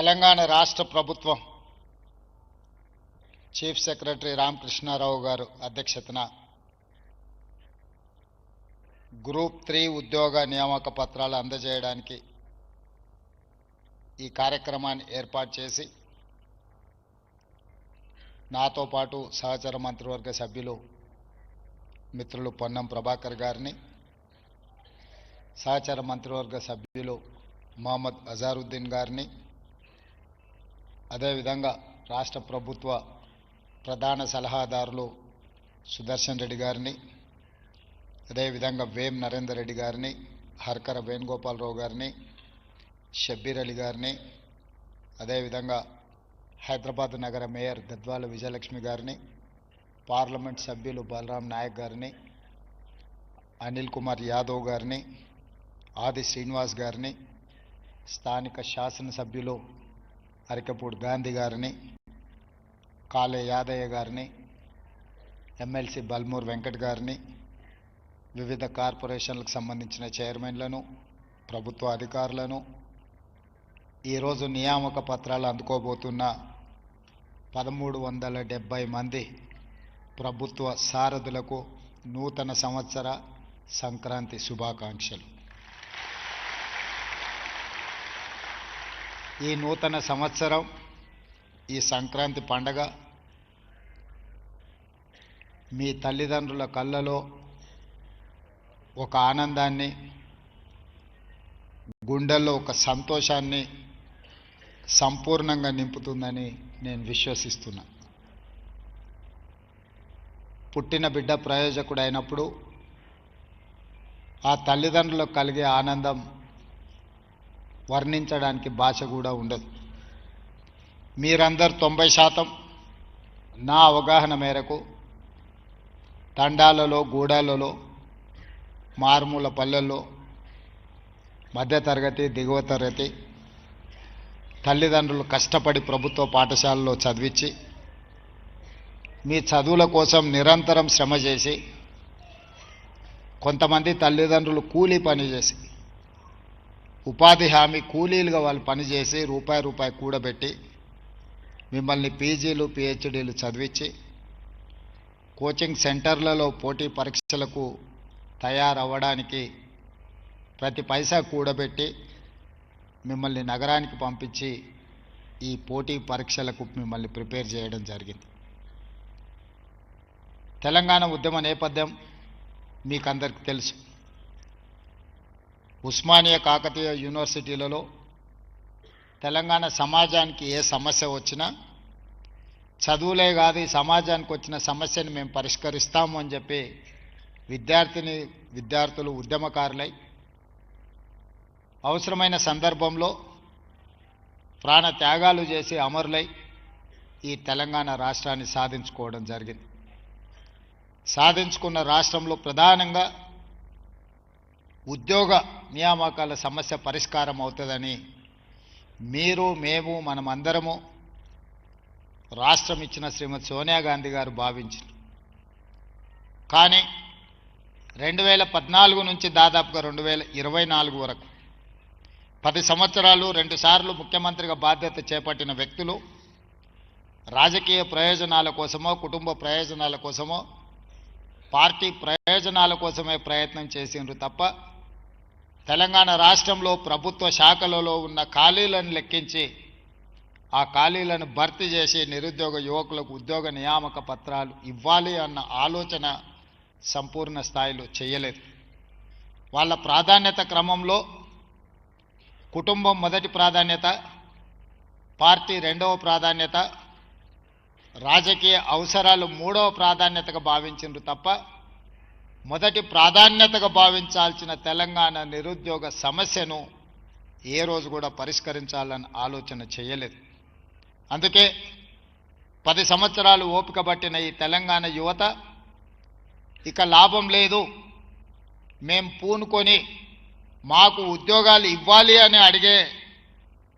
తెలంగాణ రాష్ట్ర ప్రభుత్వం chief secretary Ramakrishna Rao గారు అధ్యక్షతన గ్రూప్ 3 ఉద్యోగ నియామక పత్రాలు అందజేయడానికి ఈ కార్యక్రమాన్ని ఏర్పాటు చేసి నాతో పాటు సహచర మంత్రివర్గ సభ్యులు మిత్రులు పొన్నం ప్రభాకర్ గారిని, సహచర మంత్రివర్గ సభ్యులు మహమ్మద్ అజారుద్దీన్ గారిని, అదేవిధంగా రాష్ట్ర ప్రభుత్వ ప్రధాన సలహాదారులు సుదర్శన్ రెడ్డి గారిని, అదేవిధంగా వేం నరేందర్ రెడ్డి గారిని, హర్కర వేణుగోపాలరావు గారిని, షబ్బీర్ అలీ గారిని, అదేవిధంగా హైదరాబాద్ నగర మేయర్ గద్వాల విజయలక్ష్మి గారిని, పార్లమెంట్ సభ్యులు బలరాం నాయక్ గారిని, అనిల్ కుమార్ యాదవ్ గారిని, ఆది శ్రీనివాస్ గారిని, స్థానిక శాసనసభ్యులు అరికపూడి గాంధీ గారిని, కాళే యాదయ్య గారిని, ఎమ్మెల్సీ బల్మూర్ వెంకట్ గారిని, వివిధ కార్పొరేషన్లకు సంబంధించిన చైర్మన్లను, ప్రభుత్వ అధికారులను, ఈరోజు నియామక పత్రాలు అందుకోబోతున్న 1370 మంది ప్రభుత్వ సారథులకు నూతన సంవత్సర సంక్రాంతి శుభాకాంక్షలు. ఈ నూతన సంవత్సరం, ఈ సంక్రాంతి పండగ మీ తల్లిదండ్రుల కళ్ళలో ఒక ఆనందాన్ని, గుండెల్లో ఒక సంతోషాన్ని సంపూర్ణంగా నింపుతుందని నేను విశ్వసిస్తున్నా. పుట్టిన బిడ్డ ప్రయోజకుడు అయినప్పుడు ఆ తల్లిదండ్రులకు కలిగే ఆనందం వర్ణించడానికి భాష కూడా ఉండదు. మీరందరూ 90% నా అవగాహన మేరకు తండాలలో, గూడాలలో, మారుమూల పల్లెల్లో, మధ్యతరగతి, దిగువ తరగతి తల్లిదండ్రులు కష్టపడి ప్రభుత్వ పాఠశాలలో చదివించి మీ చదువుల కోసం నిరంతరం శ్రమ చేసి, కొంతమంది తల్లిదండ్రులు కూలీ పని చేసి, ఉపాధి హామీ కూలీలుగా వాళ్ళు పనిచేసి రూపాయి కూడబెట్టి మిమ్మల్ని పీజీలు, పిహెచ్డీలు చదివించి కోచింగ్ సెంటర్లలో పోటీ పరీక్షలకు తయారవ్వడానికి ప్రతి పైసా కూడబెట్టి మిమ్మల్ని నగరానికి పంపించి ఈ పోటీ పరీక్షలకు మిమ్మల్ని ప్రిపేర్ చేయడం జరిగింది. తెలంగాణ ఉద్యమ నేపథ్యం మీకు అందరికీ తెలుసు. ఉస్మానియా కాకతీయ యూనివర్సిటీలలో తెలంగాణ సమాజానికి ఏ సమస్య వచ్చినా చదువులే కాదు, ఈ సమాజానికి వచ్చిన సమస్యను మేము పరిష్కరిస్తాము అని చెప్పి విద్యార్థులు ఉద్యమకారులై అవసరమైన సందర్భంలో ప్రాణ త్యాగాలు చేసి అమరులై ఈ తెలంగాణ రాష్ట్రాన్ని సాధించుకోవడం జరిగింది. సాధించుకున్న రాష్ట్రంలో ప్రధానంగా ఉద్యోగ నియామకాల సమస్య పరిష్కారం అవుతుందని మీరు, మేము, మనమందరము రాష్ట్రం ఇచ్చిన శ్రీమతి సోనియా గాంధీ గారు భావించారు. కానీ 2014 నుంచి దాదాపుగా 2024 వరకు 10 సంవత్సరాలు 2 సార్లు ముఖ్యమంత్రిగా బాధ్యత చేపట్టిన వ్యక్తులు రాజకీయ ప్రయోజనాల కోసమో, కుటుంబ ప్రయోజనాల కోసమో, పార్టీ ప్రయోజనాల కోసమే ప్రయత్నం చేసిండ్రు తప్ప తెలంగాణ రాష్ట్రంలో ప్రభుత్వ శాఖలలో ఉన్న ఖాళీలను లెక్కించి ఆ ఖాళీలను భర్తీ చేసి నిరుద్యోగ యువకులకు ఉద్యోగ నియామక పత్రాలు ఇవ్వాలి అన్న ఆలోచన సంపూర్ణ స్థాయిలో చేయలేదు. వాళ్ళ ప్రాధాన్యత క్రమంలో కుటుంబం మొదటి ప్రాధాన్యత, పార్టీ రెండవ ప్రాధాన్యత, రాజకీయ అవసరాలు మూడవ ప్రాధాన్యతగా భావించిండ్రు తప్ప మొదటి ప్రాధాన్యతగా భావించాల్సిన తెలంగాణ నిరుద్యోగ సమస్యను ఏ రోజు కూడా పరిష్కరించాలని ఆలోచన చేయలేదు. అందుకే 10 సంవత్సరాలు ఓపిక పట్టిన ఈ తెలంగాణ యువత ఇక లాభం లేదు, మేం పూనుకొని మాకు ఉద్యోగాలు ఇవ్వాలి అని అడిగే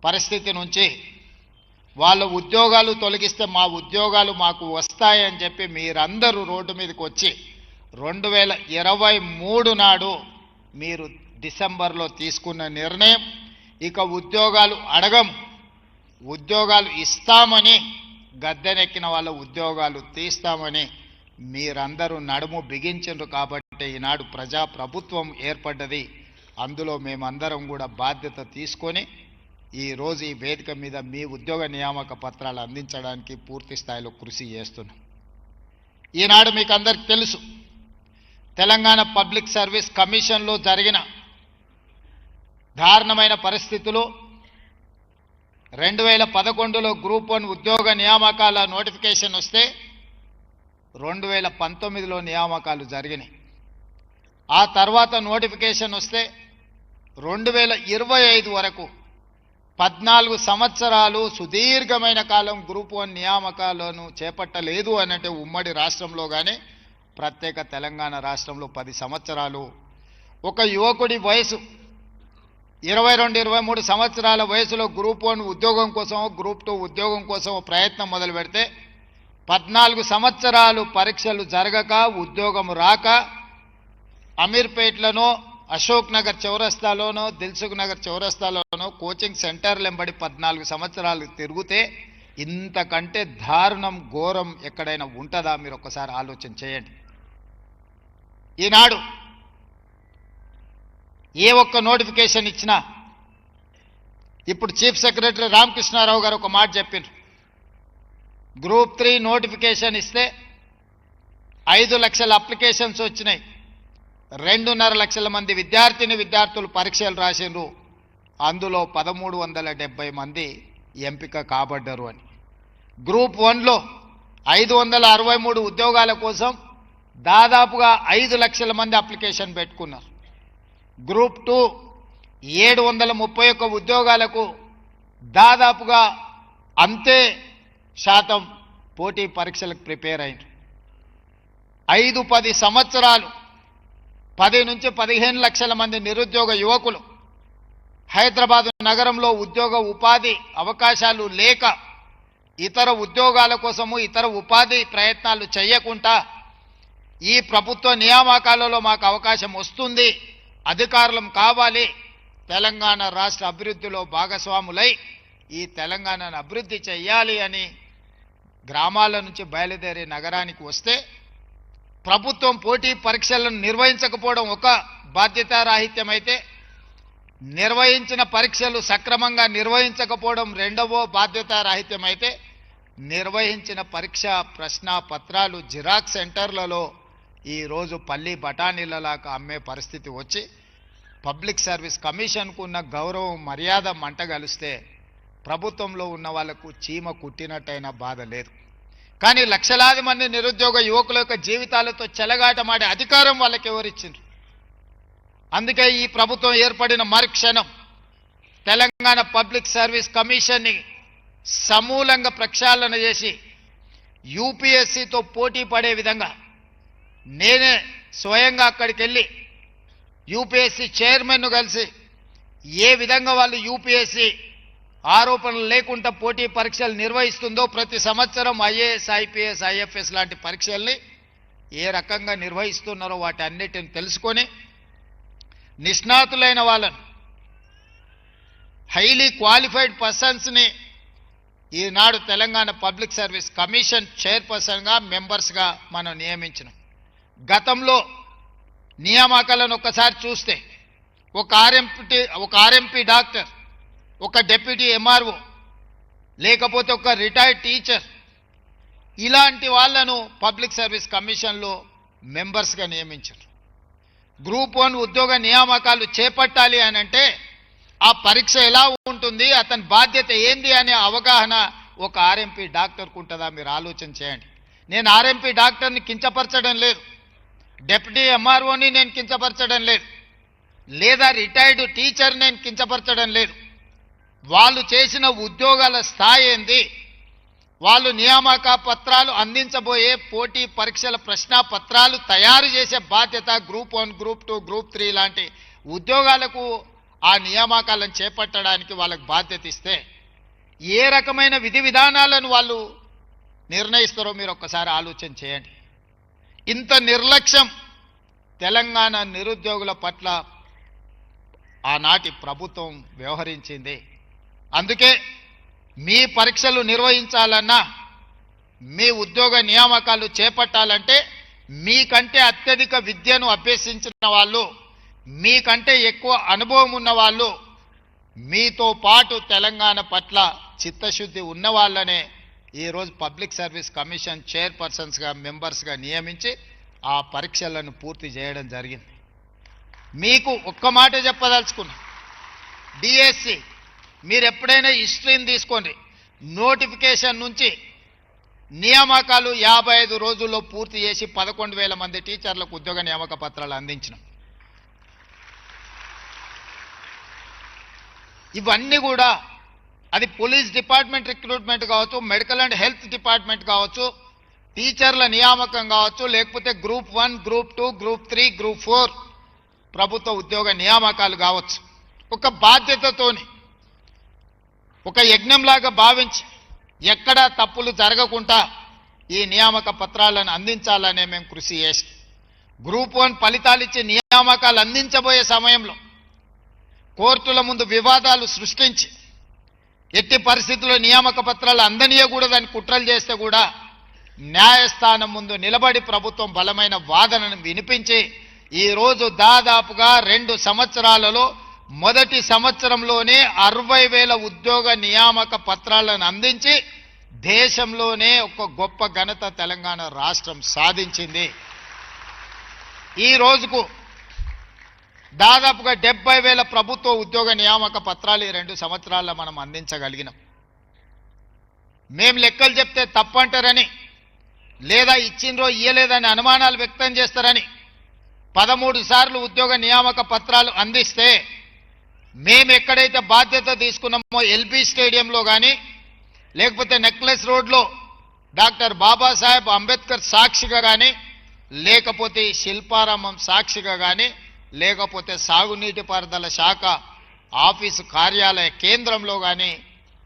పరిస్థితి నుంచి వాళ్ళ ఉద్యోగాలు తొలగిస్తే మా ఉద్యోగాలు మాకు వస్తాయని చెప్పి మీరందరూ రోడ్డు మీదకి వచ్చి 2023 నాడు మీరు డిసెంబర్లో తీసుకున్న నిర్ణయం ఇక ఉద్యోగాలు అడగం, ఉద్యోగాలు ఇస్తామని గద్దెనెక్కిన వాళ్ళ ఉద్యోగాలు తీస్తామని మీరందరూ నడుము బిగించారు కాబట్టి ఈనాడు ప్రజాప్రభుత్వం ఏర్పడ్డది. అందులో మేమందరం కూడా బాధ్యత తీసుకొని ఈరోజు ఈ వేదిక మీద మీ ఉద్యోగ నియామక పత్రాలు అందించడానికి పూర్తి స్థాయిలో కృషి చేస్తున్నాం. ఈనాడు మీకు అందరికీ తెలుసు, తెలంగాణ పబ్లిక్ సర్వీస్ కమిషన్లో జరిగిన దారుణమైన పరిస్థితులు 2011లో గ్రూప్ 1 ఉద్యోగ నియామకాల నోటిఫికేషన్ వస్తే 2019లో నియామకాలు జరిగినాయి. ఆ తర్వాత నోటిఫికేషన్ వస్తే 2025 వరకు 14 సంవత్సరాలు సుదీర్ఘమైన కాలం గ్రూప్ 1 నియామకాలను చేపట్టలేదు అనంటే ఉమ్మడి రాష్ట్రంలో కానీ ప్రత్యేక తెలంగాణ రాష్ట్రంలో 10 సంవత్సరాలు. ఒక యువకుడి వయసు 22-23 సంవత్సరాల వయసులో గ్రూప్ 1 ఉద్యోగం కోసం, గ్రూప్ 2 ఉద్యోగం కోసం ప్రయత్నం మొదలు పెడితే 14 సంవత్సరాలు పరీక్షలు జరగక, ఉద్యోగం రాక, అమీర్పేట్లోనో, అశోక్ నగర్ చౌరస్తాలోనో, దిల్సుఖ్ నగర్ చౌరస్తాలోనో కోచింగ్ సెంటర్లు వెంబడి 14 సంవత్సరాలు తిరిగితే ఇంతకంటే దారుణం, ఘోరం ఎక్కడైనా ఉంటుందా? మీరు ఒక్కసారి ఆలోచన చేయండి. ఈనాడు ఏ ఒక్క నోటిఫికేషన్ ఇచ్చినా, ఇప్పుడు చీఫ్ సెక్రటరీ రామకృష్ణారావు గారు ఒక మాట చెప్పారు. గ్రూప్ 3 నోటిఫికేషన్ ఇస్తే 5 లక్షల అప్లికేషన్స్ వచ్చినాయి, 2.5 లక్షల మంది విద్యార్థులు పరీక్షలు రాసిండ్రు, అందులో 1370 మంది ఎంపిక కాబడ్డారు అని. గ్రూప్ 1లో 563 ఉద్యోగాల కోసం దాదాపుగా 5 లక్షల మంది అప్లికేషన్ పెట్టుకున్నారు. గ్రూప్ 2 731 ఉద్యోగాలకు దాదాపుగా అంతే శాతం పోటీ పరీక్షలకు ప్రిపేర్ అయ్యారు. 5-10 సంవత్సరాలు 10 నుంచి 15 లక్షల మంది నిరుద్యోగ యువకులు హైదరాబాద్ నగరంలో ఉద్యోగ ఉపాధి అవకాశాలు లేక ఇతర ఉద్యోగాల కోసము, ఇతర ఉపాధి ప్రయత్నాలు చేయకుండా ఈ ప్రభుత్వ నియామకాలలో మాకు అవకాశం వస్తుంది, అధికారులం కావాలి, తెలంగాణ రాష్ట్ర అభివృద్ధిలో భాగస్వాములై ఈ తెలంగాణను అభివృద్ధి చేయాలి అని గ్రామాల నుంచి బయలుదేరి నగరానికి వస్తే ప్రభుత్వం పోటీ పరీక్షలను నిర్వహించకపోవడం ఒక బాధ్యతారాహిత్యమైతే, నిర్వహించిన పరీక్షలు సక్రమంగా నిర్వహించకపోవడం రెండవ బాధ్యతారాహిత్యమైతే, నిర్వహించిన పరీక్ష ప్రశ్న పత్రాలు జిరాక్స్ సెంటర్లలో ఈరోజు పల్లి బఠానీలలాగా అమ్మే పరిస్థితి వచ్చి పబ్లిక్ సర్వీస్ కమిషన్కు ఉన్న గౌరవం, మర్యాద మంటగలిస్తే ప్రభుత్వంలో ఉన్న వాళ్లకు చీమ కుట్టినట్టయినా బాధ లేదు. కానీ లక్షలాది మంది నిరుద్యోగ యువకుల యొక్క జీవితాలతో చెలగాటమాడే అధికారం వాళ్ళకి ఎవరిచ్చిండ్రు? అందుకే ఈ ప్రభుత్వం ఏర్పడిన మరుక్షణం తెలంగాణ పబ్లిక్ సర్వీస్ కమిషన్ని సమూలంగా ప్రక్షాళన చేసి యూపీఎస్సీతో పోటీ పడే విధంగా నేనే స్వయంగా అక్కడికి వెళ్ళి యూపీఎస్సీ చైర్మన్ను కలిసి ఏ విధంగా వాళ్ళు యూపీఎస్సీ ఆరోపణలు లేకుండా పోటీ పరీక్షలు నిర్వహిస్తుందో, ప్రతి సంవత్సరం ఐఏఎస్, ఐపీఎస్, ఐఎఫ్ఎస్ లాంటి పరీక్షల్ని ఏ రకంగా నిర్వహిస్తున్నారో వాటి అన్నిటిని తెలుసుకొని నిష్ణాతులైన వాళ్ళను, హైలీ క్వాలిఫైడ్ పర్సన్స్ని ఈనాడు తెలంగాణ పబ్లిక్ సర్వీస్ కమిషన్ చైర్పర్సన్గా, మెంబర్స్గా మనం నియమించినాం. గతంలో నియామకాలను ఒక్కసారి చూస్తే ఒక ఆర్ఎంపీ డాక్టర్, ఒక డెప్యూటీ ఎంఆర్ఓ, లేకపోతే ఒక రిటైర్డ్ టీచర్, ఇలాంటి వాళ్ళను పబ్లిక్ సర్వీస్ కమిషన్లో మెంబర్స్గా నియమించారు. గ్రూప్ 1 ఉద్యోగ నియామకాలు చేపట్టాలి అని అంటే ఆ పరీక్ష ఎలా ఉంటుంది, అతని బాధ్యత ఏంది అనే అవగాహన ఒక ఆర్ఎంపీ డాక్టర్కు ఉంటుందా? మీరు ఆలోచన చేయండి. నేను ఆర్ఎంపీ డాక్టర్ని కించపరచడం లేదు, డెప్యూటీ ఎంఆర్ఓని నేను కించపరచడం లేదు, లేదా రిటైర్డ్ టీచర్ నేను కించపరచడం లేదు. వాళ్ళు చేసిన ఉద్యోగాల స్థాయి ఏంది, వాళ్ళు నియామక పత్రాలు అందించబోయే పోటీ పరీక్షల ప్రశ్న పత్రాలు తయారు చేసే బాధ్యత గ్రూప్ 1, గ్రూప్ 2, గ్రూప్ 3 లాంటి ఉద్యోగాలకు ఆ నియామకాలను చేపట్టడానికి వాళ్ళకు బాధ్యత ఇస్తే ఏ రకమైన విధి విధానాలను వాళ్ళు నిర్ణయిస్తారో మీరు ఒక్కసారి ఆలోచన చేయండి. ఇంత నిర్లక్ష్యం తెలంగాణ నిరుద్యోగుల పట్ల ఆనాటి ప్రభుత్వం వ్యవహరించింది. అందుకే మీ పరీక్షలు నిర్వహించాలన్నా మీ ఉద్యోగ నియామకాలు చేపట్టాలంటే మీకంటే అత్యధిక విద్యను అభ్యసించిన వాళ్ళు, మీకంటే ఎక్కువ అనుభవం ఉన్న వాళ్ళు, మీతో పాటు తెలంగాణ పట్ల చిత్తశుద్ధి ఉన్న వాళ్ళనే ఈరోజు పబ్లిక్ సర్వీస్ కమిషన్ చైర్పర్సన్స్గా మెంబర్స్గా నియమించి ఆ పరీక్షలను పూర్తి చేయడం జరిగింది. మీకు ఒక్క మాట చెప్పదలుచుకున్నా, డిఎస్సి మీరు ఎప్పుడైనా హిస్టరీని తీసుకోండి, నోటిఫికేషన్ నుంచి నియామకాలు 55 రోజుల్లో పూర్తి చేసి 11,000 మంది టీచర్లకు ఉద్యోగ నియామక పత్రాలు అందించినాం. ఇవన్నీ కూడా అది పోలీస్ డిపార్ట్మెంట్ రిక్రూట్మెంట్ కావచ్చు, మెడికల్ అండ్ హెల్త్ డిపార్ట్మెంట్ కావచ్చు, టీచర్ల నియామకం కావచ్చు, లేకపోతే గ్రూప్ 1, గ్రూప్ 2, గ్రూప్ 3, గ్రూప్ 4 ప్రభుత్వ ఉద్యోగ నియామకాలు కావచ్చు. ఒక బాధ్యతతోని ఒక యజ్ఞంలాగా భావించి ఎక్కడా తప్పులు జరగకుండా ఈ నియామక పత్రాలను అందించాలనే మేము కృషి చేస్తాం. గ్రూప్ 1 ఫలితాలు ఇచ్చి నియామకాలు అందించబోయే సమయంలో కోర్టుల ముందు వివాదాలు సృష్టించి ఎట్టి పరిస్థితుల్లో నియామక పత్రాలు అందనీయకూడదని కుట్రలు చేస్తే కూడా న్యాయస్థానం ముందు నిలబడి ప్రభుత్వం బలమైన వాదనను వినిపించి ఈరోజు దాదాపుగా 2 సంవత్సరాలలో మొదటి సంవత్సరంలోనే 60,000 ఉద్యోగ నియామక పత్రాలను అందించి దేశంలోనే ఒక గొప్ప ఘనత తెలంగాణ రాష్ట్రం సాధించింది. ఈ రోజుకు దాదాపుగా 70,000 ప్రభుత్వ ఉద్యోగ నియామక పత్రాలు ఈ 2 సంవత్సరాల్లో మనం అందించగలిగినాం. మేం లెక్కలు చెప్తే తప్పంటారని లేదా ఇచ్చిండ్రో ఇయ్యలేదని అనుమానాలు వ్యక్తం చేస్తారని 13 సార్లు ఉద్యోగ నియామక పత్రాలు అందిస్తే మేము ఎక్కడైతే బాధ్యత తీసుకున్నామో ఎల్బీ స్టేడియంలో కానీ, లేకపోతే నెక్లెస్ రోడ్లో డాక్టర్ బాబాసాహెబ్ అంబేద్కర్ సాక్షిగా కానీ, లేకపోతే శిల్పారామం సాక్షిగా కానీ, లేకపోతే సాగునీటి పారుదల శాఖ ఆఫీసు కార్యాలయ కేంద్రంలో కానీ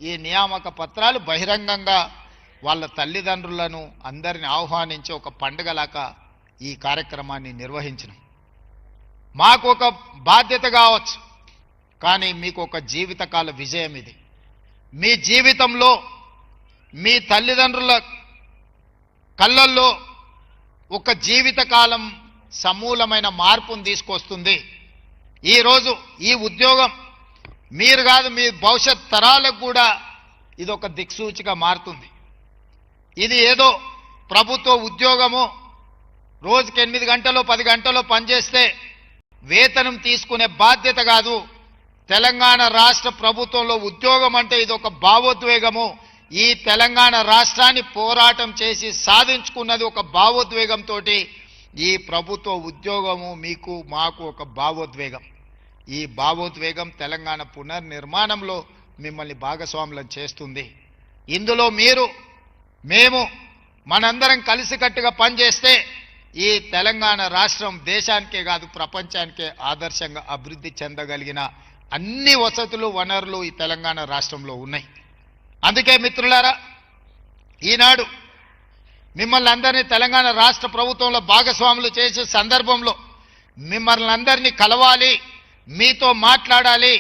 ఈ నియామక పత్రాలు బహిరంగంగా వాళ్ళ తల్లిదండ్రులను అందరిని ఆహ్వానించి ఒక పండుగలాగా ఈ కార్యక్రమాన్ని నిర్వహించినాం. మాకు ఒక బాధ్యత కావచ్చు, కానీ మీకు ఒక జీవితకాల విజయం ఇది. మీ జీవితంలో మీ తల్లిదండ్రుల కళ్ళల్లో ఒక జీవితకాలం సమూలమైన మార్పును తీసుకొస్తుంది. ఈరోజు ఈ ఉద్యోగం మీరు కాదు, మీ భవిష్యత్ తరాలకు కూడా ఇది ఒక దిక్సూచిగా మారుతుంది. ఇది ఏదో ప్రభుత్వ ఉద్యోగము రోజుకి 8 గంటలో 10 గంటలో పనిచేస్తే వేతనం తీసుకునే బాధ్యత కాదు. తెలంగాణ రాష్ట్ర ప్రభుత్వంలో ఉద్యోగం అంటే ఇది ఒక భావోద్వేగము. ఈ తెలంగాణ రాష్ట్రాన్ని పోరాటం చేసి సాధించుకున్నది ఒక భావోద్వేగంతో. ఈ ప్రభుత్వ ఉద్యోగము మీకు మాకు ఒక భావోద్వేగం. ఈ భావోద్వేగం తెలంగాణ పునర్నిర్మాణంలో మిమ్మల్ని భాగస్వాములను చేస్తుంది. ఇందులో మీరు మేము మనందరం కలిసికట్టుగా పనిచేస్తే ఈ తెలంగాణ రాష్ట్రం దేశానికే కాదు ప్రపంచానికే ఆదర్శంగా అభివృద్ధి చెందగలిగిన అన్ని వసతులు వనరులు ఈ తెలంగాణ రాష్ట్రంలో ఉన్నాయి. అందుకే మిత్రులారా, ఈనాడు మిమ్మల్ని అందరినీ తెలంగాణ రాష్ట్ర ప్రభుత్వంలో భాగస్వాములు చేసే సందర్భంలో మిమ్మల్ని అందరినీ కలవాలి, మీతో మాట్లాడాలి,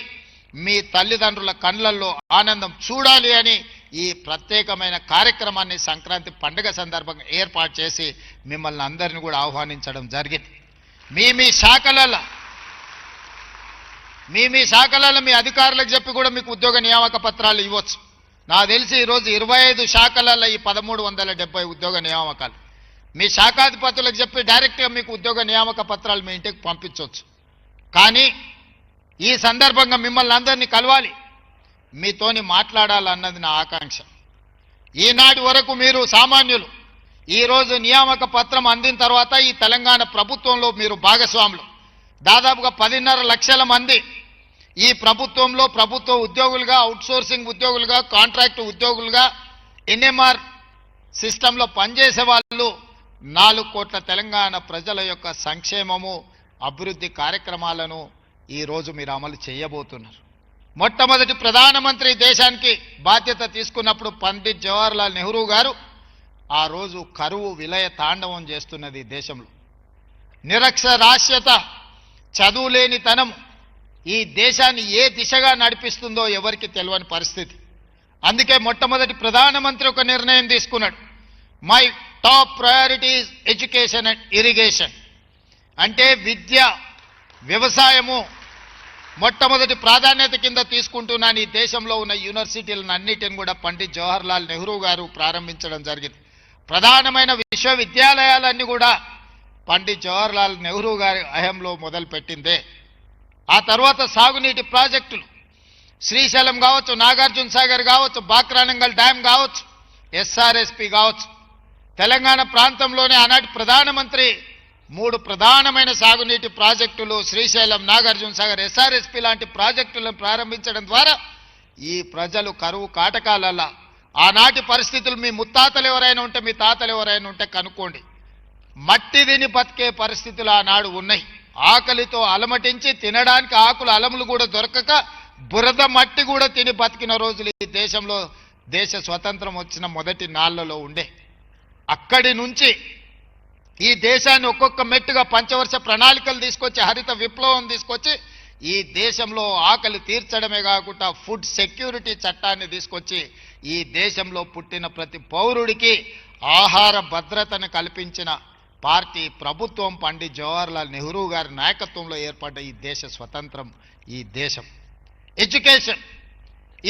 మీ తల్లిదండ్రుల కళ్ళల్లో ఆనందం చూడాలి అని ఈ ప్రత్యేకమైన కార్యక్రమాన్ని సంక్రాంతి పండుగ సందర్భంగా ఏర్పాటు చేసి మిమ్మల్ని అందరినీ కూడా ఆహ్వానించడం జరిగింది. మీ శాఖలలో మీ అధికారులకు చెప్పి కూడా మీకు ఉద్యోగ నియామక పత్రాలు ఇవ్వచ్చు. నాకు తెలిసి ఈరోజు 25 శాఖలలో ఈ 1370 ఉద్యోగ నియామకాలు మీ శాఖాధిపతులకు చెప్పి డైరెక్ట్గా మీకు ఉద్యోగ నియామక పత్రాలు మీ ఇంటికి పంపించవచ్చు. కానీ ఈ సందర్భంగా మిమ్మల్ని అందరినీ కలవాలి, మీతోని మాట్లాడాలన్నది నా ఆకాంక్ష. ఈనాటి వరకు మీరు సామాన్యులు, ఈరోజు నియామక పత్రం అందిన తర్వాత ఈ తెలంగాణ ప్రభుత్వంలో మీరు భాగస్వాములు. దాదాపుగా 10.5 లక్షల మంది ఈ ప్రభుత్వంలో ప్రభుత్వ ఉద్యోగులుగా, అవుట్సోర్సింగ్ ఉద్యోగులుగా, కాంట్రాక్ట్ ఉద్యోగులుగా, ఎన్ఎంఆర్ సిస్టంలో పనిచేసే వాళ్ళు 4 కోట్ల తెలంగాణ ప్రజల యొక్క సంక్షేమము అభివృద్ధి కార్యక్రమాలను ఈరోజు మీరు అమలు చేయబోతున్నారు. మొట్టమొదటి ప్రధానమంత్రి దేశానికి బాధ్యత తీసుకున్నప్పుడు పండిట్ జవహర్లాల్ నెహ్రూ గారు ఆ రోజు కరువు విలయ తాండవం చేస్తున్నది దేశంలో. నిరక్షరాస్యత, చదువులేనితనం ఈ దేశాన్ని ఏ దిశగా నడిపిస్తుందో ఎవరికి తెలియని పరిస్థితి. అందుకే మొట్టమొదటి ప్రధానమంత్రి ఒక నిర్ణయం తీసుకున్నాడు. My top priority is education and irrigation. అంటే విద్య, వ్యవసాయము మొట్టమొదటి ప్రాధాన్యత కింద తీసుకుంటున్నాను. ఈ దేశంలో ఉన్న యూనివర్సిటీలను అన్నిటిని కూడా పండిత్ జవహర్లాల్ నెహ్రూ గారు ప్రారంభించడం జరిగింది. ప్రధానమైన విశ్వవిద్యాలయాలన్నీ కూడా పండిత్ జవహర్లాల్ నెహ్రూ గారి హయాంలో మొదలుపెట్టిందే. ఆ తర్వాత సాగునీటి ప్రాజెక్టులు శ్రీశైలం కావచ్చు, నాగార్జున సాగర్ కావచ్చు, బాక్రానంగల్ డ్యామ్ కావచ్చు, ఎస్ఆర్ఎస్పి కావచ్చు. తెలంగాణ ప్రాంతంలోనే ఆనాటి ప్రధానమంత్రి 3 ప్రధానమైన సాగునీటి ప్రాజెక్టులు శ్రీశైలం, నాగార్జున సాగర్, ఎస్ఆర్ఎస్పి లాంటి ప్రాజెక్టులను ప్రారంభించడం ద్వారా ఈ ప్రజలు కరువు కాటకాలలో ఆనాటి పరిస్థితులు మీ ముత్తాతలు ఎవరైనా ఉంటే, మీ తాతలు ఎవరైనా ఉంటే కనుక్కోండి, మట్టి తిని బతికే పరిస్థితులు ఆనాడు ఉన్నాయి. ఆకలితో అలమటించి తినడానికి ఆకులు అలములు కూడా దొరకక బురద మట్టి కూడా తిని బతికిన రోజులు ఈ దేశంలో దేశ స్వతంత్రం వచ్చిన మొదటి నాళ్లలో ఉండే. అక్కడి నుంచి ఈ దేశాన్ని ఒక్కొక్క మెట్టుగా పంచవర్ష ప్రణాళికలు తీసుకొచ్చి, హరిత విప్లవం తీసుకొచ్చి ఈ దేశంలో ఆకలి తీర్చడమే కాకుండా ఫుడ్ సెక్యూరిటీ చట్టాన్ని తీసుకొచ్చి ఈ దేశంలో పుట్టిన ప్రతి పౌరుడికి ఆహార భద్రతను కల్పించిన పార్టీ, ప్రభుత్వం పండిత్ జవహర్లాల్ నెహ్రూ గారి నాయకత్వంలో ఏర్పడ్డ ఈ దేశ స్వతంత్రం, ఈ దేశం. ఎడ్యుకేషన్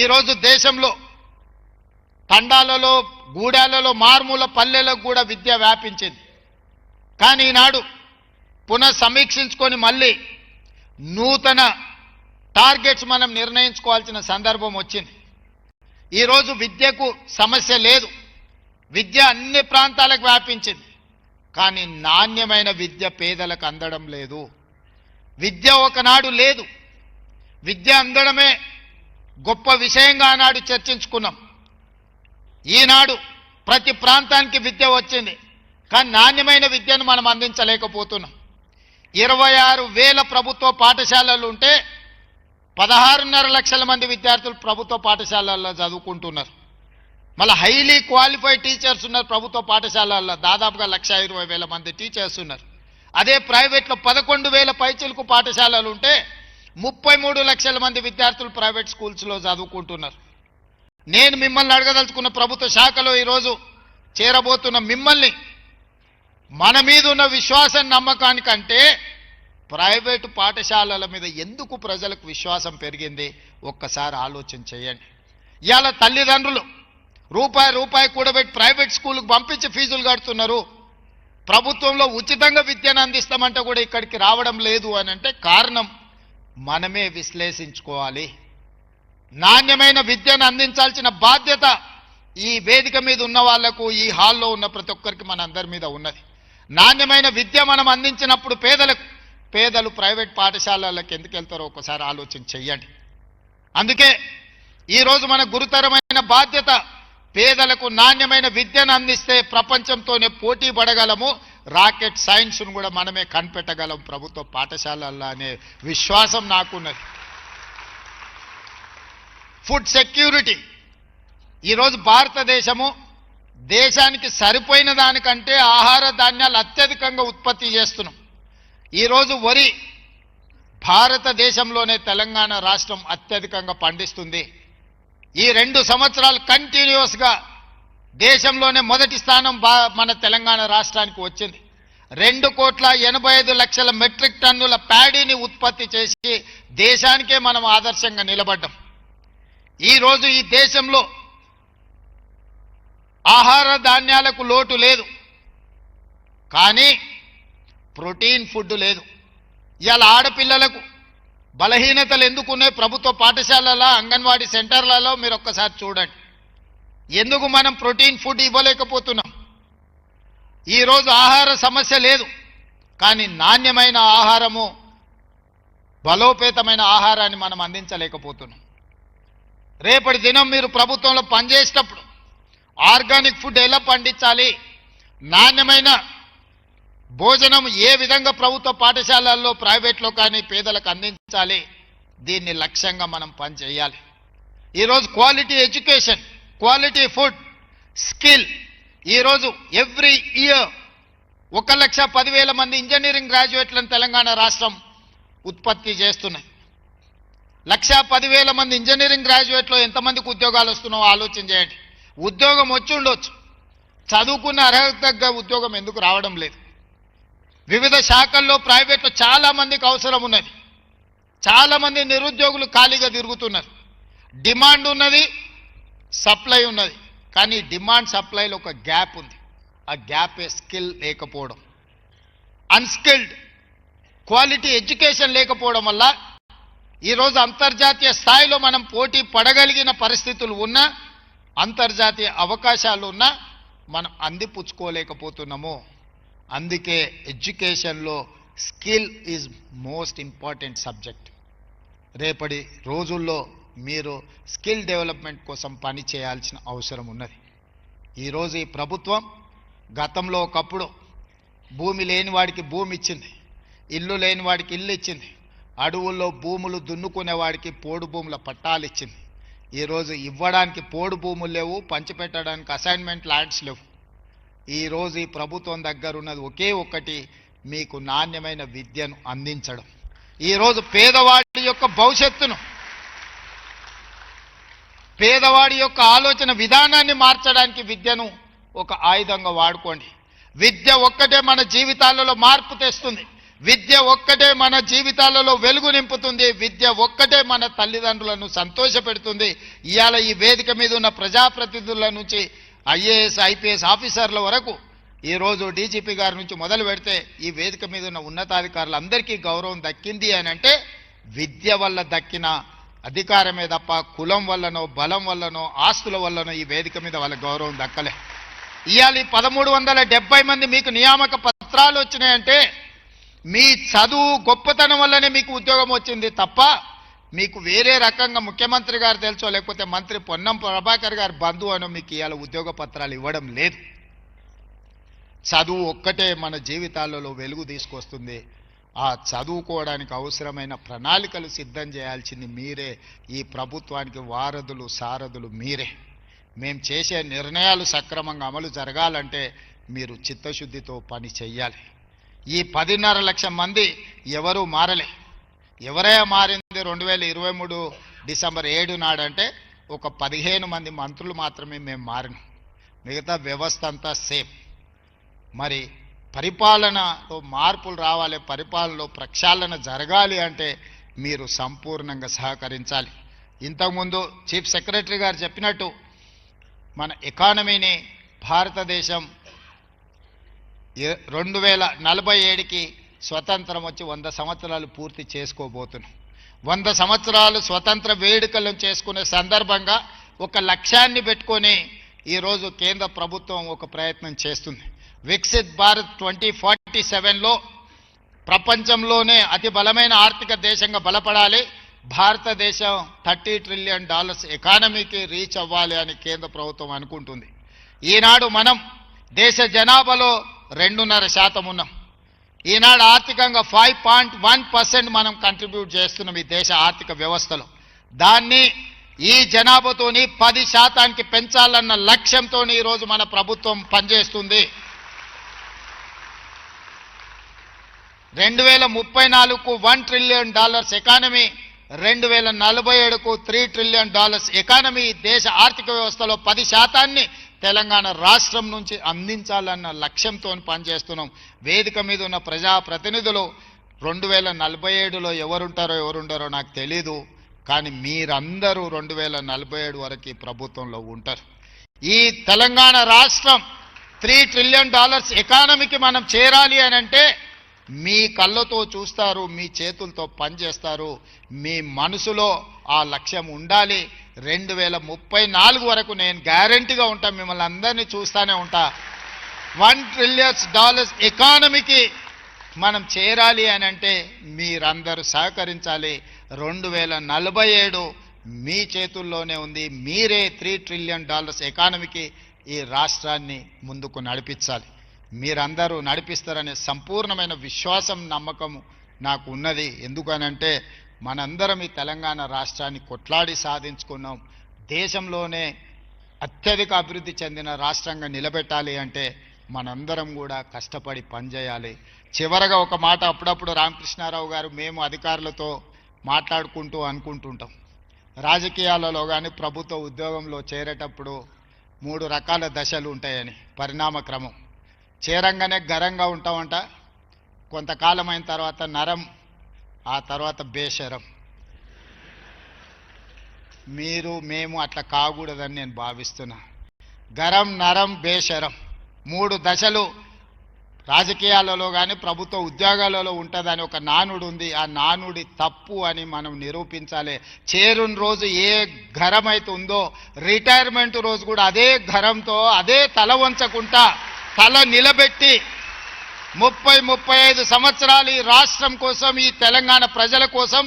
ఈరోజు దేశంలో తండాలలో, గూడాలలో, మారుమూల పల్లెలకు కూడా విద్య వ్యాపించింది. కానీ ఈనాడు పునః సమీక్షించుకొని మళ్ళీ నూతన టార్గెట్స్ మనం నిర్ణయించుకోవాల్సిన సందర్భం వచ్చింది. ఈరోజు విద్యకు సమస్య లేదు, విద్య అన్ని ప్రాంతాలకు వ్యాపించింది. కానీ నాణ్యమైన విద్య పేదలకు అందడం లేదు. విద్య ఒకనాడు లేదు, విద్య అందడమే గొప్ప విషయంగా ఆనాడు చర్చించుకున్నాం. ఈనాడు ప్రతి ప్రాంతానికి విద్య వచ్చింది, కానీ నాణ్యమైన విద్యను మనం అందించలేకపోతున్నాం. 26,000 ప్రభుత్వ పాఠశాలలు ఉంటే 16.5 లక్షల మంది విద్యార్థులు ప్రభుత్వ పాఠశాలల్లో చదువుకుంటున్నారు. మళ్ళీ హైలీ క్వాలిఫైడ్ టీచర్స్ ఉన్నారు ప్రభుత్వ పాఠశాలల్లో, దాదాపుగా 1,20,000 మంది టీచర్స్ ఉన్నారు. అదే ప్రైవేట్లో 11,000 పైచిలకు పాఠశాలలు ఉంటే 33 లక్షల మంది విద్యార్థులు ప్రైవేట్ స్కూల్స్లో చదువుకుంటున్నారు. నేను మిమ్మల్ని అడగదలుచుకున్న, ప్రభుత్వ శాఖలో ఈరోజు చేరబోతున్న మిమ్మల్ని, మన మీద ఉన్న విశ్వాసం నమ్మకానికంటే ప్రైవేటు పాఠశాలల మీద ఎందుకు ప్రజలకు విశ్వాసం పెరిగింది ఒక్కసారి ఆలోచన చేయండి. ఇవాళ తల్లిదండ్రులు రూపాయి కూడబెట్టి ప్రైవేట్ స్కూల్కి పంపించి ఫీజులు కడుతున్నారు. ప్రభుత్వంలో ఉచితంగా విద్యను అందిస్తామంటే కూడా ఇక్కడికి రావడం లేదు అని అంటే కారణం మనమే విశ్లేషించుకోవాలి. నాణ్యమైన విద్యను అందించాల్సిన బాధ్యత ఈ వేదిక మీద ఉన్న వాళ్లకు, ఈ హాల్లో ఉన్న ప్రతి ఒక్కరికి మన అందరి మీద ఉన్నది. నాణ్యమైన విద్య మనం అందించినప్పుడు పేదలు ప్రైవేట్ పాఠశాలలకు ఎందుకు వెళ్తారో ఒకసారి ఆలోచన చెయ్యండి. అందుకే ఈరోజు మన గురుతరమైన బాధ్యత పేదలకు నాణ్యమైన విద్యను అందిస్తే ప్రపంచంతోనే పోటీ పడగలము, రాకెట్ సైన్స్ను కూడా మనమే కనిపెట్టగలం ప్రభుత్వ పాఠశాలల్లో అనే విశ్వాసం నాకున్నది. ఫుడ్ సెక్యూరిటీ ఈరోజు భారతదేశము దేశానికి సరిపోయిన దానికంటే ఆహార ధాన్యాలు అత్యధికంగా ఉత్పత్తి చేస్తున్నాం. ఈరోజు వరి భారతదేశంలోనే తెలంగాణ రాష్ట్రం అత్యధికంగా పండిస్తుంది. ఈ 2 సంవత్సరాలు కంటిన్యూస్గా దేశంలోనే మొదటి స్థానం మన తెలంగాణ రాష్ట్రానికి వచ్చింది. 2,85,00,000 మెట్రిక్ టన్నుల ప్యాడీని ఉత్పత్తి చేసి దేశానికే మనం ఆదర్శంగా నిలబడ్డాం. ఈరోజు ఈ దేశంలో ఆహార ధాన్యాలకు లోటు లేదు, కానీ ప్రోటీన్ ఫుడ్ లేదు. ఇవాళ ఆడపిల్లలకు బలహీనతలు ఎందుకున్నాయి ప్రభుత్వ పాఠశాలలో, అంగన్వాడీ సెంటర్లలో మీరు ఒక్కసారి చూడండి. ఎందుకు మనం ప్రోటీన్ ఫుడ్ ఇవ్వలేకపోతున్నాం? ఈరోజు ఆహార సమస్య లేదు, కానీ నాణ్యమైన ఆహారము, బలోపేతమైన ఆహారాన్ని మనం అందించలేకపోతున్నాం. రేపటి దినం మీరు ప్రభుత్వంలో పనిచేసేటప్పుడు ఆర్గానిక్ ఫుడ్ ఎలా పండించాలి, నాణ్యమైన భోజనం ఏ విధంగా ప్రభుత్వ పాఠశాలల్లో, ప్రైవేట్లో కానీ పేదలకు అందించాలి, దీన్ని లక్ష్యంగా మనం పనిచేయాలి. ఈరోజు quality education, quality food, skill, ఈరోజు ఎవ్రీ ఇయర్ 1,10,000 మంది ఇంజనీరింగ్ గ్రాడ్యుయేట్లను తెలంగాణ రాష్ట్రం ఉత్పత్తి చేస్తున్నాయి. 1,10,000 మంది ఇంజనీరింగ్ గ్రాడ్యుయేట్లో ఎంతమందికి ఉద్యోగాలు వస్తున్నావో ఆలోచన చేయండి. ఉద్యోగం వచ్చి ఉండొచ్చు, చదువుకున్న అర్హత తగ్గ ఉద్యోగం ఎందుకు రావడం లేదు? వివిధ శాఖల్లో ప్రైవేట్లో చాలామందికి అవసరం ఉన్నది. చాలామంది నిరుద్యోగులు ఖాళీగా తిరుగుతున్నారు. డిమాండ్ ఉన్నది, సప్లై ఉన్నది. కానీ డిమాండ్ సప్లైలో ఒక గ్యాప్ ఉంది. ఆ గ్యాపే స్కిల్ లేకపోవడం, అన్స్కిల్డ్ క్వాలిటీ ఎడ్యుకేషన్ లేకపోవడం వల్ల ఈరోజు అంతర్జాతీయ స్థాయిలో మనం పోటీ పడగలిగిన పరిస్థితులు ఉన్నా, అంతర్జాతీయ అవకాశాలు ఉన్నా మనం అందిపుచ్చుకోలేకపోతున్నాము. అందుకే ఎడ్యుకేషన్లో skill is most important subject. రేపటి రోజుల్లో మీరు స్కిల్ డెవలప్మెంట్ కోసం పని చేయాల్సిన అవసరం ఉన్నది. ఈరోజు ఈ ప్రభుత్వం గతంలో ఒకప్పుడు భూమి లేని వాడికి భూమి ఇచ్చింది, ఇల్లు లేని వాడికి ఇల్లు ఇచ్చింది, అడవుల్లో భూములు దున్నుకునే వాడికి పోడు భూముల పట్టాలు ఇచ్చింది. ఈరోజు ఇవ్వడానికి పోడు భూములు లేవు, పంచిపెట్టడానికి అసైన్మెంట్ ల్యాండ్స్ లేవు. ఈరోజు ఈ ప్రభుత్వం దగ్గర ఉన్నది ఒకే ఒక్కటి, మీకు నాణ్యమైన విద్యను అందించడం. ఈరోజు పేదవాడి యొక్క భవిష్యత్తును, పేదవాడి యొక్క ఆలోచన విధానాన్ని మార్చడానికి విద్యను ఒక ఆయుధంగా వాడుకోండి. విద్య ఒక్కటే మన జీవితాలలో మార్పు తెస్తుంది. విద్య ఒక్కటే మన జీవితాలలో వెలుగు నింపుతుంది. విద్య ఒక్కటే మన తల్లిదండ్రులను సంతోషపెడుతుంది. ఇవాళ ఈ వేదిక మీద ఉన్న ప్రజాప్రతినిధుల నుంచి ఐఏఎస్ ఐపీఎస్ ఆఫీసర్ల వరకు, ఈరోజు డీజీపీ గారి నుంచి మొదలు పెడితే ఈ వేదిక మీద ఉన్న ఉన్నతాధికారులందరికీ గౌరవం దక్కింది అని అంటే విద్య వల్ల దక్కిన అధికారమే తప్ప కులం వల్లనో బలం వల్లనో ఆస్తుల వల్లనో ఈ వేదిక మీద వాళ్ళ గౌరవం దక్కలే. ఇవాళ 1370 మంది మీకు నియామక పత్రాలు వచ్చినాయంటే మీ చదువు గొప్పతనం వల్లనే మీకు ఉద్యోగం వచ్చింది తప్ప మీకు వేరే రకంగా ముఖ్యమంత్రి గారు తెలుసో లేకపోతే మంత్రి పొన్నం ప్రభాకర్ గారి బంధువు అనో మీకు ఇవాళ ఉద్యోగ పత్రాలు ఇవ్వడం లేదు. చదువు ఒక్కటే మన జీవితాలలో వెలుగు తీసుకొస్తుంది. ఆ చదువుకోవడానికి అవసరమైన ప్రణాళికలు సిద్ధం చేయాల్సింది మీరే. ఈ ప్రభుత్వానికి వారధులు సారథులు మీరే. మేము చేసే నిర్ణయాలు సక్రమంగా అమలు జరగాలంటే మీరు చిత్తశుద్ధితో పని చెయ్యాలి. ఈ 10.5 లక్షల మంది ఎవరూ మారలే. ఎవరైనా మారింది 2023 డిసెంబర్ 7 నాడంటే ఒక 15 మంది మంత్రులు మాత్రమే మేము మారినాం. మిగతా వ్యవస్థ అంతా సేమ్. మరి పరిపాలనలో మార్పులు రావాలి, పరిపాలనలో ప్రక్షాళన జరగాలి అంటే మీరు సంపూర్ణంగా సహకరించాలి. ఇంతకుముందు చీఫ్ సెక్రటరీ గారు చెప్పినట్టు మన ఎకానమీని భారతదేశం 2047కి స్వతంత్రం వచ్చి 100 సంవత్సరాలు పూర్తి చేసుకోబోతున్నాం. 100 సంవత్సరాలు స్వతంత్ర వేడుకలను చేసుకునే సందర్భంగా ఒక లక్ష్యాన్ని పెట్టుకొని ఈరోజు కేంద్ర ప్రభుత్వం ఒక ప్రయత్నం చేస్తుంది. వికసిత్ భారత్ 2047లో ప్రపంచంలోనే అతి బలమైన ఆర్థిక దేశంగా బలపడాలి, భారతదేశం $30 ట్రిలియన్ ఎకానమీకి రీచ్ అవ్వాలి అని కేంద్ర ప్రభుత్వం అనుకుంటుంది. ఈనాడు మనం దేశ జనాభాలో 2.5% ఉన్నాం. ఈనాడు ఆర్థికంగా 5.1% మనం కంట్రిబ్యూట్ చేస్తున్నాం ఈ దేశ ఆర్థిక వ్యవస్థలో. దాన్ని ఈ జనాభాతోని 10% పెంచాలన్న లక్ష్యంతో ఈరోజు మన ప్రభుత్వం పనిచేస్తుంది. 2034కు $1 ట్రిలియన్ ఎకానమీ, 2047కు $3 ట్రిలియన్ ఎకానమీ దేశ ఆర్థిక వ్యవస్థలో 10% తెలంగాణ రాష్ట్రం నుంచి అందించాలన్న లక్ష్యంతో పనిచేస్తున్నాం. వేదిక మీద ఉన్న ప్రజాప్రతినిధులు 2047లో ఎవరుంటారో నాకు తెలీదు, కానీ మీరందరూ 2047 వరకు ప్రభుత్వంలో ఉంటారు. ఈ తెలంగాణ రాష్ట్రం $3 ట్రిలియన్ ఎకానమీకి మనం చేరాలి అని అంటే మీ కళ్ళతో చూస్తారు, మీ చేతులతో పనిచేస్తారు, మీ మనసులో ఆ లక్ష్యం ఉండాలి. 2034 వరకు నేను గ్యారంటీగా ఉంటా, మిమ్మల్ని అందరినీ చూస్తూనే ఉంటా. $1 ట్రిలియన్ ఎకానమీకి మనం చేరాలి అని అంటే మీరందరూ సహకరించాలి. 2047 మీ చేతుల్లోనే ఉంది. మీరే $3 ట్రిలియన్ ఎకానమీకి ఈ రాష్ట్రాన్ని ముందుకు నడిపించాలి. మీరందరూ నడిపిస్తారనే సంపూర్ణమైన విశ్వాసం నమ్మకం నాకు ఉన్నది. ఎందుకనంటే మనందరం ఈ తెలంగాణ రాష్ట్రాన్ని కొట్లాడి సాధించుకున్నాం. దేశంలోనే అత్యధిక అభివృద్ధి చెందిన రాష్ట్రంగా నిలబెట్టాలి అంటే మనందరం కూడా కష్టపడి పనిచేయాలి. చివరగా ఒక మాట, అప్పుడప్పుడు రామకృష్ణారావు గారు మేము అధికారులతో మాట్లాడుకుంటూ అనుకుంటుంటాం. రాజకీయాలలో కానీ ప్రభుత్వ ఉద్యోగంలో చేరేటప్పుడు 3 రకాల దశలు ఉంటాయని పరిణామ క్రమం. చేరంగానే గరంగా ఉంటామంట, కొంతకాలం అయిన తర్వాత నరం, ఆ తర్వాత బేషరం. మేము అట్లా కాకూడదని నేను భావిస్తున్నా. గరం, నరం, బేషరం 3 దశలు రాజకీయాలలో కానీ ప్రభుత్వ ఉద్యోగాలలో ఉంటుందని ఒక నానుడు ఉంది. ఆ నానుడి తప్పు అని మనం నిరూపించాలి. చేరుని రోజు ఏ ఘరం అయితే ఉందో రిటైర్మెంట్ రోజు కూడా అదే ఘరంతో అదే తల వంచకుండా తల నిలబెట్టి 30-35 సంవత్సరాలు ఈ రాష్ట్రం కోసం, ఈ తెలంగాణ ప్రజల కోసం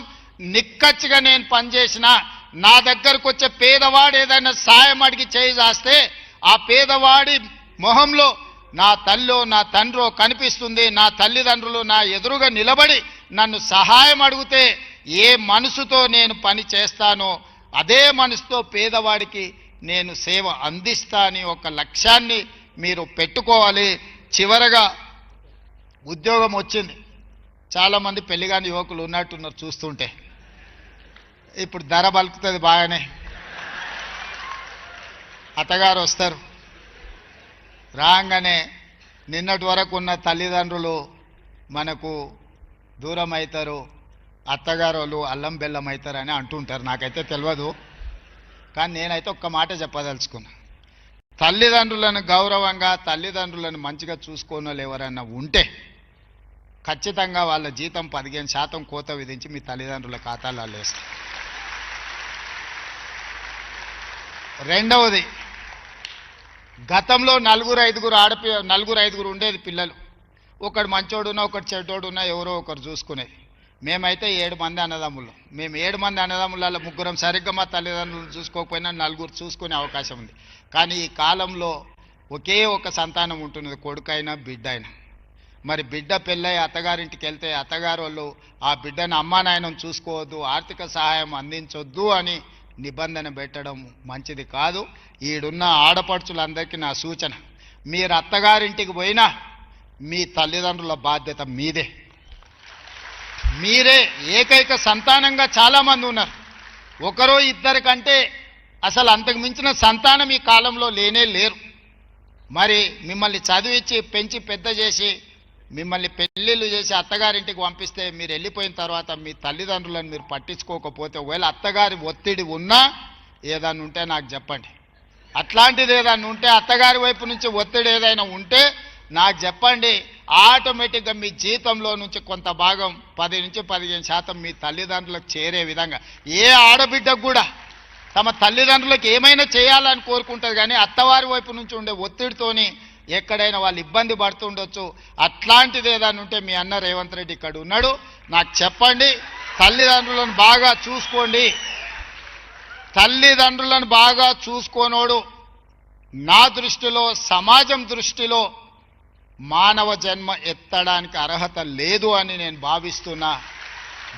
నిక్కచ్చిగా నేను పనిచేసిన. నా దగ్గరకు వచ్చే పేదవాడు ఏదైనా సాయం అడిగి చేయి చేస్తే ఆ పేదవాడి మొహంలో నా తల్లో నా తండ్రో కనిపిస్తుంది. నా తల్లిదండ్రులు నా ఎదురుగా నిలబడి నన్ను సహాయం అడిగితే ఏ మనసుతో నేను పని చేస్తానో అదే మనసుతో పేదవాడికి నేను సేవ అందిస్తా అని ఒక లక్ష్యాన్ని మీరు పెట్టుకోవాలి. చివరగా ఉద్యోగం వచ్చింది. చాలామంది పెళ్లిగాని యువకులు ఉన్నట్టున్నారు చూస్తుంటే. ఇప్పుడు ధర బలుకుతుంది బాగానే. అత్తగారు వస్తారు, రాగానే నిన్నటి వరకు ఉన్న తల్లిదండ్రులు మనకు దూరం అవుతారు, అత్తగారు వాళ్ళు అల్లం బెల్లం అవుతారని అంటుంటారు. నాకైతే తెలియదు, కానీ నేనైతే ఒక్క మాట చెప్పదలుచుకున్నా. తల్లిదండ్రులను గౌరవంగా, తల్లిదండ్రులను మంచిగా చూసుకోని వాళ్ళు ఎవరన్నా ఉంటే ఖచ్చితంగా వాళ్ళ జీతం 15% కోత విధించి మీ తల్లిదండ్రుల ఖాతాలలో వేస్తారు. రెండవది, గతంలో 4-5 ఉండేది పిల్లలు. ఒకడు మంచోడున్నా ఒకటి చెడ్డోడున్నా ఎవరో ఒకరు చూసుకునేది. మేమైతే 7 మంది అన్నదమ్ములు. మేము 7 మంది అన్నదమ్ములలో 3 సరిగ్గా మా తల్లిదండ్రులు చూసుకోకపోయినా 4 చూసుకునే అవకాశం ఉంది. కానీ ఈ కాలంలో ఒకే ఒక సంతానం ఉంటున్నది, కొడుకైనా బిడ్డ అయినా. మరి బిడ్డ పెళ్ళై అత్తగారింటికి వెళ్తే అత్తగారు వాళ్ళు ఆ బిడ్డను అమ్మా నాయనను చూసుకోవద్దు, ఆర్థిక సహాయం అందించొద్దు అని నిబంధన పెట్టడం మంచిది కాదు. ఈడున్న ఆడపడుచులందరికీ నా సూచన, మీరు అత్తగారింటికి పోయినా మీ తల్లిదండ్రుల బాధ్యత మీదే. మీరే ఏకైక సంతానంగా చాలామంది ఉన్నారు. 1-2 కంటే అసలు అంతకు మించిన సంతానం ఈ కాలంలో లేనే లేరు. మరి మిమ్మల్ని చదివించి పెంచి పెద్ద చేసి మిమ్మల్ని పెళ్ళిళ్ళు చేసి అత్తగారింటికి పంపిస్తే మీరు వెళ్ళిపోయిన తర్వాత మీ తల్లిదండ్రులను మీరు పట్టించుకోకపోతే, ఒకవేళ అత్తగారి ఒత్తిడి ఉన్నా ఏదైనా ఉంటే నాకు చెప్పండి. అట్లాంటిది ఏదైనా ఉంటే, అత్తగారి వైపు నుంచి ఒత్తిడి ఏదైనా ఉంటే నాకు చెప్పండి. ఆటోమేటిక్గా మీ జీతంలో నుంచి కొంత భాగం 10-15% మీ తల్లిదండ్రులకు చేరే విధంగా. ఏ ఆడబిడ్డకు కూడా తమ తల్లిదండ్రులకు ఏమైనా చేయాలని కోరుకుంటుంది, కానీ అత్తవారి వైపు నుంచి ఉండే ఒత్తిడితోని ఎక్కడైనా వాళ్ళు ఇబ్బంది పడుతుండొచ్చు. అట్లాంటిది ఏదైనా ఉంటే మీ అన్న రేవంత్ రెడ్డి ఇక్కడ ఉన్నాడు, నాకు చెప్పండి. తల్లిదండ్రులను బాగా చూసుకోండి. తల్లిదండ్రులను బాగా చూసుకోనోడు నా దృష్టిలో, సమాజం దృష్టిలో మానవ జన్మ ఎత్తడానికి అర్హత లేదు అని నేను భావిస్తున్నా.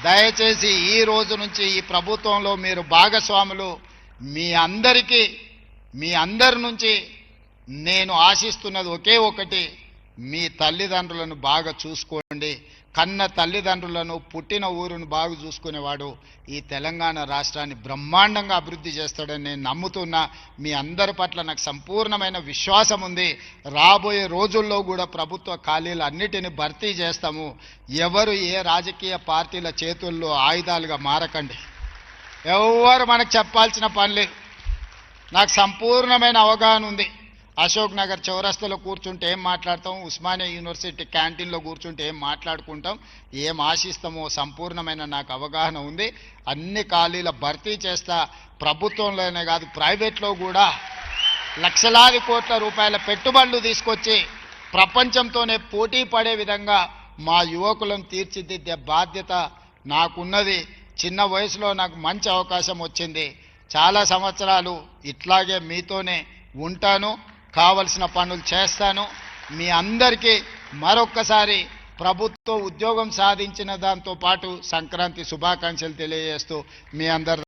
దయచేసి ఈ రోజు నుంచి ఈ ప్రభుత్వంలో మీరు భాగస్వాములు. మీ అందరి నుంచి నేను ఆశిస్తున్నది ఒకే ఒకటి, మీ తల్లిదండ్రులను బాగా చూసుకోండి. కన్న తల్లిదండ్రులను, పుట్టిన ఊరును బాగా చూసుకునేవాడు ఈ తెలంగాణ రాష్ట్రాన్ని బ్రహ్మాండంగా అభివృద్ధి చేస్తాడని నేను నమ్ముతున్నా. మీ అందరి పట్ల నాకు సంపూర్ణమైన విశ్వాసం ఉంది. రాబోయే రోజుల్లో కూడా ప్రభుత్వ ఖాళీలు అన్నిటిని భర్తీ చేస్తాము. ఎవరు ఏ రాజకీయ పార్టీల చేతుల్లో ఆయుధాలుగా మారకండి. ఎవరు మనకు చెప్పాల్సిన పని లేదు. నాకు సంపూర్ణమైన అవగాహన ఉంది. అశోక్ నగర్ చౌరస్తాలో కూర్చుంటే ఏం మాట్లాడతాం, ఉస్మానియా యూనివర్సిటీ క్యాంటీన్లో కూర్చుంటే ఏం మాట్లాడుకుంటాం, ఏం ఆశిస్తామో సంపూర్ణమైన నాకు అవగాహన ఉంది. అన్ని ఖాళీల భర్తీ చేస్తా. ప్రభుత్వంలోనే కాదు, ప్రైవేట్లో కూడా లక్షలాది కోట్ల రూపాయల పెట్టుబడులు తీసుకొచ్చి ప్రపంచంతోనే పోటీ పడే విధంగా మా యువకులను తీర్చిదిద్దే బాధ్యత నాకున్నది. చిన్న వయసులో నాకు మంచి అవకాశం వచ్చింది. చాలా సంవత్సరాలు ఇట్లాగే మీతోనే ఉంటాను, కావలసిన పనులు చేస్తాను. మీ అందరికీ మరొక్కసారి ప్రభుత్వ ఉద్యోగం సాధించిన దాంతో పాటు సంక్రాంతి శుభాకాంక్షలు తెలియజేస్తూ మీ అందరి